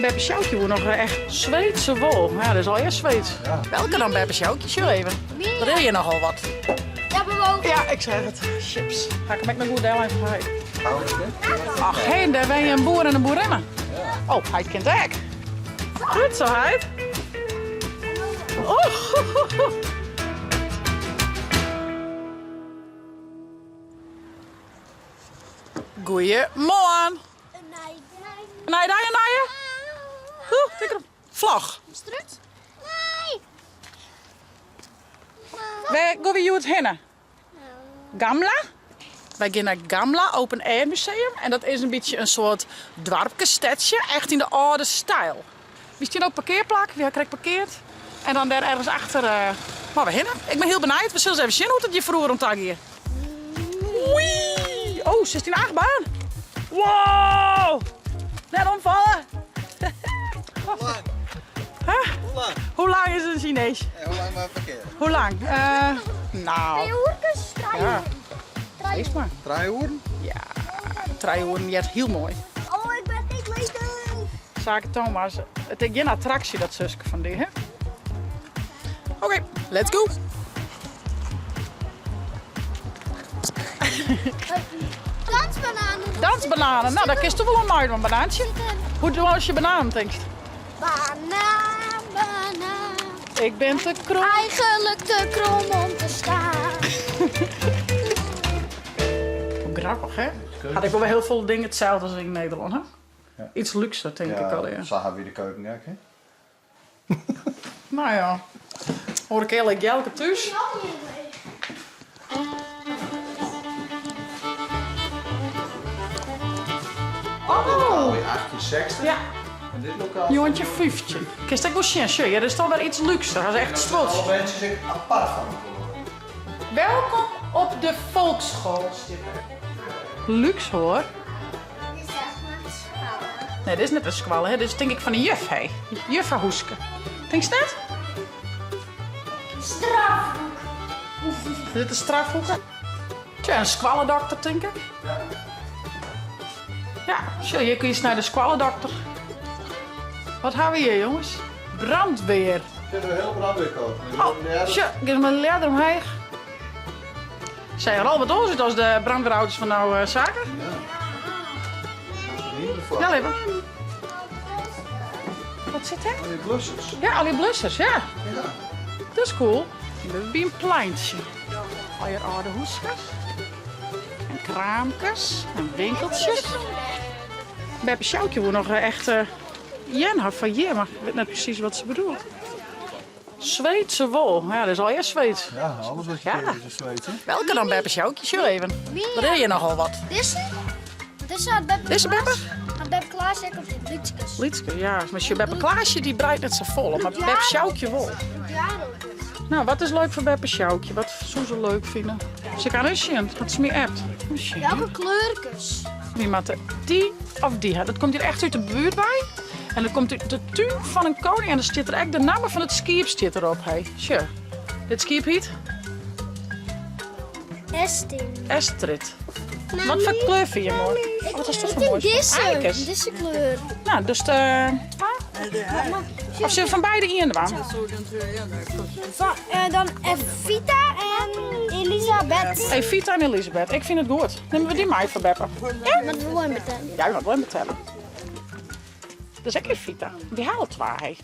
Beppe Sjoukje wordt nog echt Zweedse wol. Ja, dat is al eerst Zweeds. Ja. Welke dan, Beppe Sjoukje? Zie even. Dat wil je nogal wat. Ja, bewogen. Ja, ik zeg het. Chips. Ga ik met mijn goed deel even heen. Ach, hé, daar ben je een boer en een boerinne. Oh, hij kent ook. Goed zo, hij. Oh. Goeiemorgen. Nee, daar je. Kijk erop. Vlag. Strut? Waar gaan we het heen? Gamla. Wij gaan naar Gamla Open Air Museum. En dat is een beetje een soort dorpsstadje, echt in de oude stijl. We staan op parkeerplak, we krijgen parkeerd. En dan daar ergens achter waar we heen. Ik ben heel benieuwd. We zullen eens even zien hoe het je vroeger om tag hier. Wee! Oh, 16 achtbaan. Wow! Net omvallen. Hoe lang? Huh? Hoe lang? Hoe lang is het in Chinees? Ja, hoe lang maar parkeren? Hoe lang? Nou, Hoerkes, ja. Wees maar. 3 uur? Ja, 3 uur, ja, heel mooi. Oh, ik ben niet leuk. Zaken Thomas, het is geen attractie dat zusje van die, hè? Oké, let's go. Dansbananen. Dansbananen, nou dat is toch wel een mooi een banaantje. Hoe doe je als je bananen denkt? Banaan. Ik ben te krom. Eigenlijk te krom om te staan. Hoe grappig, hè? Had ik wel heel veel dingen hetzelfde als in Nederland, hè? Ja. Iets luxer, denk ik al, ja. Zo hebben we de keuken, ja, hè? Nou ja, hoor ik eerlijk elke thuis. Oh! 1860. Ja, En dit lokaal. jongetje 15. Kijk, dat was geen ja, dat is toch wel iets luxer. Dat is echt trots. Alle mensen zich apart van geworden. Welkom op de volksschool. Luxe hoor. Nee, dit is net een squal, hè? Dit is denk ik van een juf, hè? Jufferhoeske. Denk je dat? Straf. Is dit een strafhoeken? Tja, een squallendokter, denk ik. Ja, zo, hier kun je eens naar de squallendokter. Wat hebben we hier, jongens? Brandweer. Zitten we heel brandweer kopen. Oh, zo, ik heb mijn leerder omheen. Zijn er al wat ons als de brandweerauto's van nou zaken? Ja, leven. Wat zit er? Die blussers. Ja, al die blussers, ja. Ja. Dat is cool. Dat is een pleintje. Al je oude hoesjes. En kraampjes. En winkeltjes. Beppe Sjoukje wordt nog echt... Jen had van je, maar ik weet net precies wat ze bedoelt. Zweedse wol. Ja, dat is al eerst Zweeds. Ja, alles wat je Ja. kent is Zweeds, hè? Welke dan, Beppe Sjoukje? Zo even. Wat wil je nogal wat? Deze? Deze had Beppe. Deze Beppe? Had Beppe Klaas ook op dit lutsjes. Lietske, ja. Maar je Beppe Klaasje die breidt net zo vol. Maar Beppe Sjoukje wol. Ja, Nou, wat is leuk voor Beppe Sjoukje? Wat zou ze leuk vinden? Ze kan een zien. Wat ze me appt. welke kleurtjes? Wie maakt die of die? Dat komt hier echt uit de buurt bij. En dat komt uit de tuin van een koning. En er staat er echt de naam van het skip staat erop. Hey. Sure. Dit skip heet Estin. Astrid. Wat voor kleur vind je mooi? Oh, wat is toch voor mooi? Eikens. Deze kleur. Nou, dus de... Of ze van beide in de waan? Dan Evita en Elisabeth. Hey, Vita en Elisabeth. Ik vind het goed. Nemen we die maar even, Beppe. Ja, met de woorden meteen. Ja, je mag wel betalen. Dat is ook weer Vita. Die haalt waar, hé.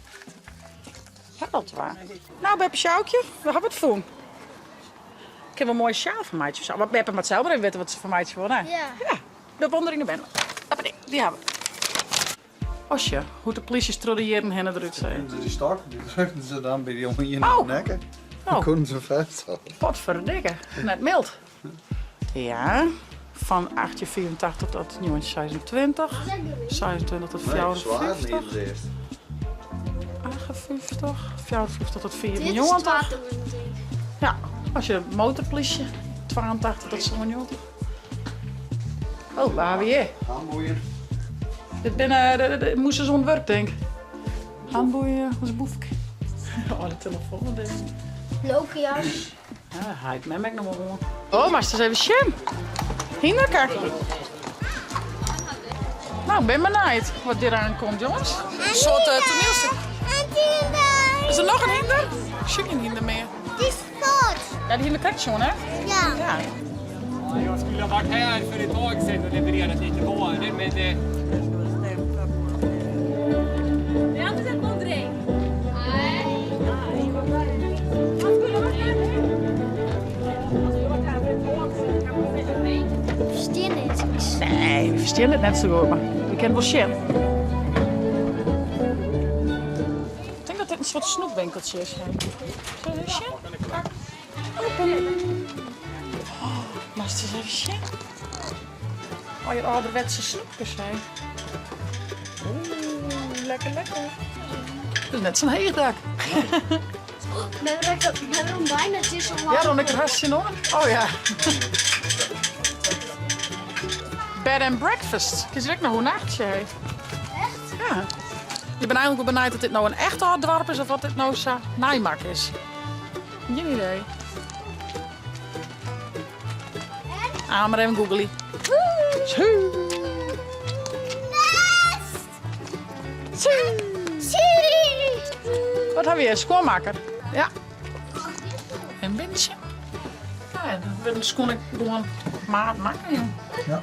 Haalt waar. Nou, Beppe Sjoukje, we hebben het voor. Ik heb een mooie sjaal van mij. Maar Beppe moet zelf maar even weten wat ze van mij wil. Nee. Ja. Ja, de wonder in de bende. Die hebben we. Osje, hoe de politie strollen hen eruit zijn. Die stok, die drukten ze dan bij die jongen in Oh. de nekken. Dan Oh, konden ze vasthouden. potverdikke. Net mild. Ja, van 1884 tot 1926. 26 tot Nee, zwaar 54. niet het eerst. 58, 54 tot Dit is 94. 12 natuurlijk. Ja, als je motorplisje, 82 tot 97. Oh, waar hebben we hier? Handboeien. Dit ben moesten ze ontwerp, denk ik. Handboeien, onze boefje. Oh, de telefoon. Lokias. Ja, hij heeft mij nog maar gewoon. Oh, maar het is even Shem. Hinderker. Nou, ik ben benieuwd wat hier aankomt, jongens. Een soort toneelstuk. Is er nog een hinder? Ik zie geen hinder meer. Die is groot. Ja, die hinder krijgt je, hè? Ja. Ja. Jag skulle ha varit här för ett tag sedan och levererat lite varor, men Jag har inte sett någon dräng. Nej. Han skulle ha varit här nu. Han skulle ha varit här för ett tag sedan. Kan man säga nej? Verstaan het. Nee, we verstaan het net zo goed, maar we kennen wel shit. Ik denk dat dit een soort snoepwinkeltje is. Zo is shit. Open. Oh, maar is het eens even shit? Oh, je ouderwetse snoepjes, hè. Oeh, lekker, lekker. Het is net zo'n heegdak. Waarom bijna het is zo lang? Ja, dan ik hartstikke hoor. Oh ja. Bed and breakfast. Kies direct nog een nachtje. Hè. Echt? Ja. Ik ben eigenlijk wel benieuwd dat dit nou een echt hard dorp is of wat dit nou zo Nijmak is. Geen idee. Ah, maar even googly. Zo. Zo. Wat hebben we hier? Schoonmaker. Ja. Een bindje. Ja, dan wil de schoenen gewoon maat maken. Joh. Ja.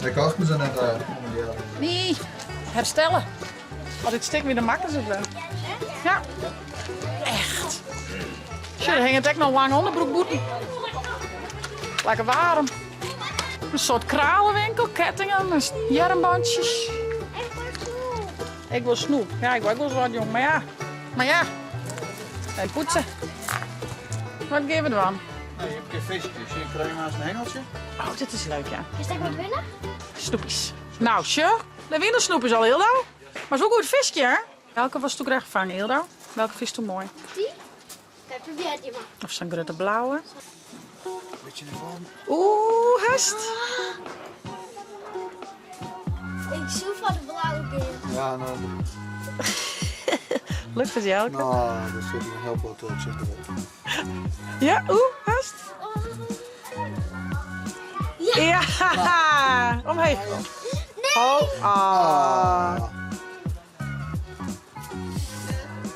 Ik kocht me ze net Nee, herstellen. Als dit stik weer de makkers is wel. Ja. Echt. Zo, er hangt echt nog lang onderbroekboeten. Lekker warm. Een soort kralenwinkel, kettingen, jarmbandjes. Ik wil snoep. Ja, ik wil ook wel eens wat, jong. Maar ja. En poetsen. Wat geven we dan? Nee, je hebt een visje. Zie je een crème naast een hengeltje? Oh, dit is leuk, ja. Is dat wat winnen? Snoepjes. Nou, sure. De wintersnoep is al heel dauw. Maar zo goed visje, hè? Welke was toen graag gevangen, Hildo? Welke vis toen mooi? Die? Kijk, probeer die maar. Of zijn grote blauwe? Beetje ervan. Oeh, hest. Ik zoek van de blauwe keer. Ja, nou, Lukt het jou? dat zit een heel veel op zich. Ja, hest. Ja. Omheen. Nee. Oh, ah.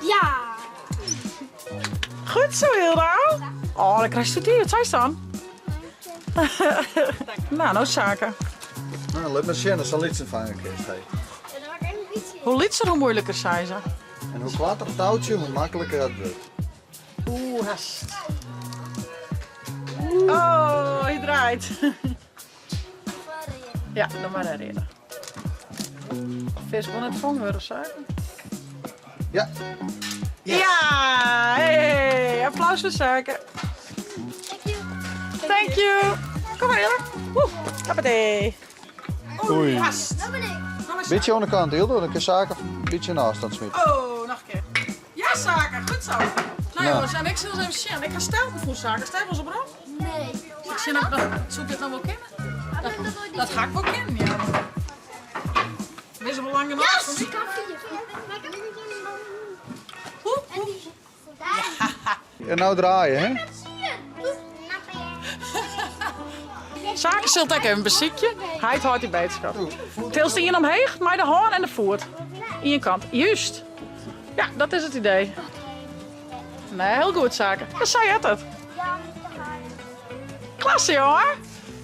Ja. Goed zo, Hildo. Oh, dan krijg je het hier. Wat zei je dan? Nou zaken. Nou, let me zien, dat zal iets vangen kist. Hey. En dan maak ik een beetje. Hoe lichter, hoe moeilijker zijn ze. En hoe korter het touwtje, hoe makkelijker het wordt. Oeh, hest. Oh, hij draait. Ja, dan maar herinneren. Vis kon het vangen, of zo. Ja. Ja, hey, applaus voor suiker. Thank you. Kom maar, Hilde. Woe, hoppatee. Oei. Hest. Dat ben ik. Beetje aan de kant, Hilde, dan kun je zaken een beetje in de afstand smitten. Oh, nog een keer. Ja, zaken. Goed zo. Nou jongens, en ik zal eens even zien. Ik ga stelpen voor zaken. Stel ze op. Nee. Ik zie dat zoek je het nou wel kennen. Dat ga ik wel kennen, ja. Wees er wel lang genoeg voor mij. En die. En nou draaien, hè? Zaken zult ook even een beziekje. Hij houdt die beterschap. Tilst je omheen, maar de hand en de voet. In je kant. Juist. Ja, dat is het idee. Nee, heel goed zaken. Dat zei je het. Klasse, hoor.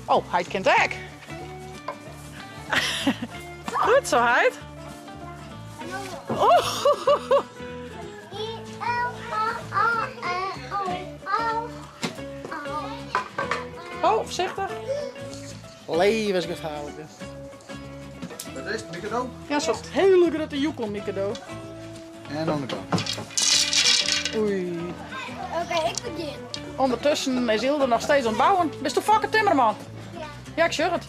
Oh, hij kent ook. Goed zo, Heid. Oh. Oh, voorzichtig. Levensgevaarlijk. Dat is het, Mikado. Ja, zo'n hele grote joekel, Mikado. En aan de kant. Oei. Oké, ik begin. Ondertussen is Hilde nog steeds aan het bouwen. Bist u fucking timmerman? Ja, ik zeg het.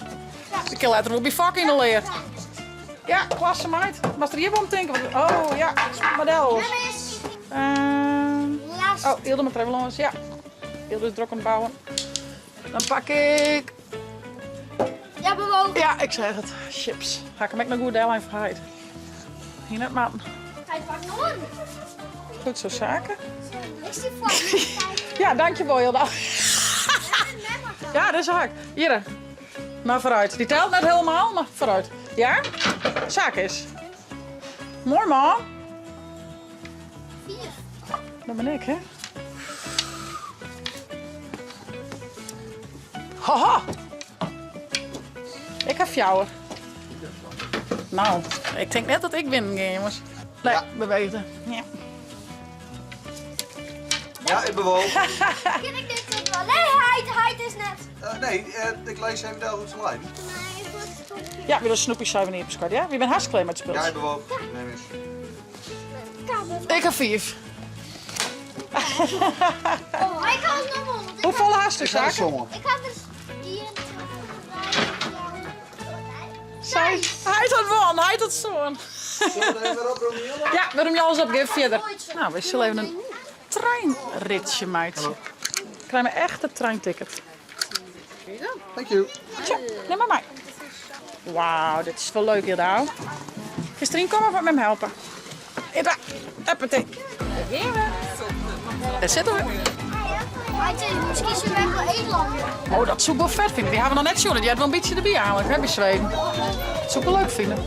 Ik kan later wel bij fucking in de leer. Ja, klasse meid. Was er hier wel om te denken? Oh ja, model. Oh, Hilde met Trevelons, ja. Hilde is druk aan het bouwen. Dan pak ik... Ja, bewogen. Ja, ik zeg het. Chips. Ga ik hem ook nog goed delen en verheid. Hier net man. Hij pakt nog een. Goed zo zaken. Is die voor? Ja, dankjewel Hilde. Ja, dat is hak. Hier. Maar vooruit. Die telt net helemaal, maar vooruit. Ja? Zaak is. Mooi man. 4. Dat ben ik, hè? Haha! Ik heb jou. Nou, ik denk net dat ik win, jongens. Nee, Ja. bewegen. Ja. Ja, ik bewoog. Ken ik dit ook wel? Nee, hij is net. Nee, ik lees even daar goed van lijn. Nee, voor het stopje. Ja, weer de snoepjes zijn we niet beschadigd, ja? Wie bent hartstikke met speels? Ja, ik bewoog. Nee, mis. Ik heb 5. Oh, hij kan nog wel. want Hoeveel haast Ik is ga de zaken? sommen. Ik ga dus hier. Hij had won, hij had zo'n. Zullen we even op, Romiel? Ja, waarom je alles opgeven verder? Nou, we zullen even een treinritje, meidje. Ik krijg me echt een treinticket. Thank you. Tja, neem maar mee. Wauw, dit is wel leuk hier, nou. Gisteren komen wat met me helpen. Ida, huppatee. Daar zitten we. Hij is misschien zijn weg wel één lang. Oh, dat zou ik wel vet vinden. Die hebben we nog net zonnen. Die had wel een beetje erbij eigenlijk, hè, bij Zweden. Dat zou ik wel leuk vinden.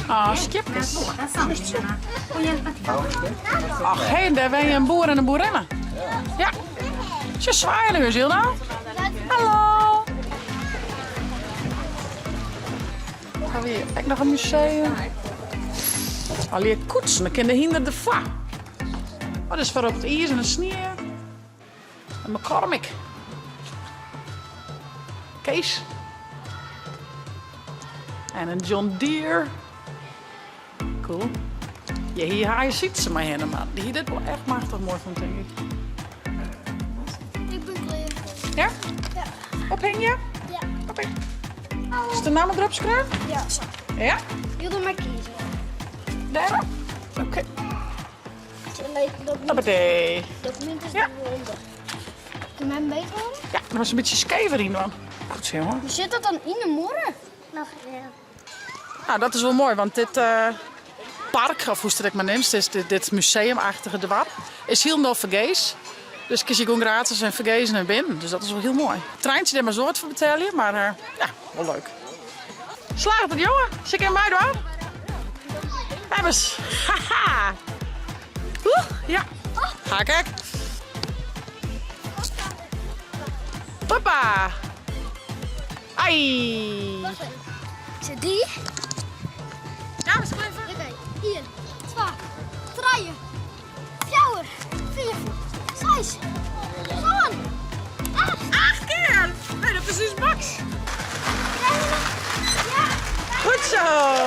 Ah, skipjes. Ach, hé, daar ben je een boer en een boerinne. Ja. Ze zwaaien nu, zie je nou? Hallo. Gaan we hier ook nog een museum? Alweer koetsen, dan kunnen hinder de va. Wat is voor op het ijs en de sneeuw? En McCormick. Kees. En een John Deere. Cool. Ja, hier ziet ze maar helemaal. Die dit wel echt machtig mooi vond, denk ik. Ik ben klaar. Ja? Ja. Ophing je? Ja. Oké. Is de naam erop schrijven? Ja. Ja? Je doet maar kiezen. Daar? Oké. Nee, dat Hoppatee. document is Ja. eronder. Kun je mij beter horen? Ja, er was een beetje skever in dan. Goed zo, hoor. Hoe zit dat dan in de morgen? Nog Nou, dat is wel mooi, want dit park, of hoe het ik maar neemt, is dit museumachtige dorp, is helemaal vergees. Dus kies je gewoon gratis en vergezen en binnen. Dus dat is wel heel mooi. Het treintje daar maar zo wat voor betalen, maar ja, wel leuk. Slaagt het, jongen? Zit ik in mij door? Hebben ze. Haha. Ja. Ga kijk. Papa. Ai. Wacht even. Zit die? Ja, we schrijven. Oké, 1, 2, 3, 4, 5, 6, 7, 8 keer! Nee, dat is dus Max. Goed zo!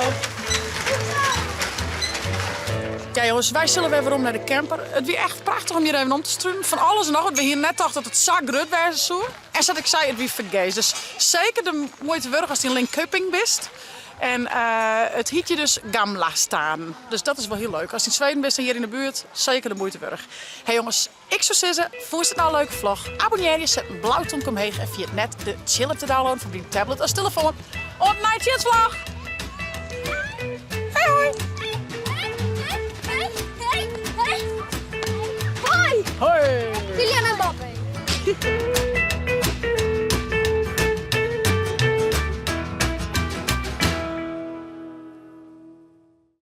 Ja jongens, wij zullen weer om naar de camper. Het was echt prachtig om hier even om te struinen. Van alles en nog. We hier net dachten dat het zo groot was. Zo. En zoals ik zei, het was vergees. Dus zeker de moeite waard als je in Linköping bent. En het hiet je dus Gamla staan. Dus dat is wel heel leuk. Als je in Zweden bent en hier in de buurt, zeker de moeite waard. Hey jongens, ik zou zeggen, vond je het nou een leuke vlog? Abonneer je, zet een blauwtje omheen en via het net de chill op te downloaden voor die tablet als telefoon. Op naar een vlog!